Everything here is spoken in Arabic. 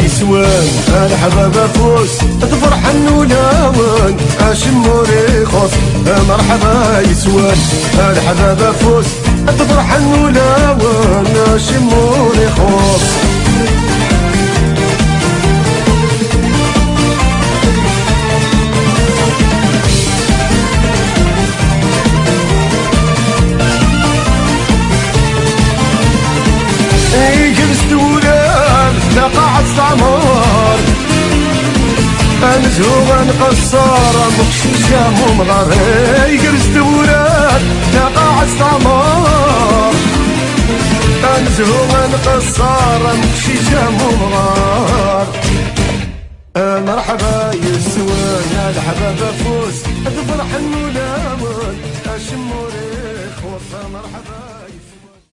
يسوان الحباب فوس تفرح النولاون اشموري خوص مرحبا يسوان الحباب فوس تفرح النولاون اشموري خوص قاعد استعمار انزهو نقصر مكشيشة ممغر يقرست وراد قاعد استعمار انزهو نقصر مكشيشة ممغر مرحبا يسوان الحباب فوس تفرح النولامون اشموري خوصة مرحبا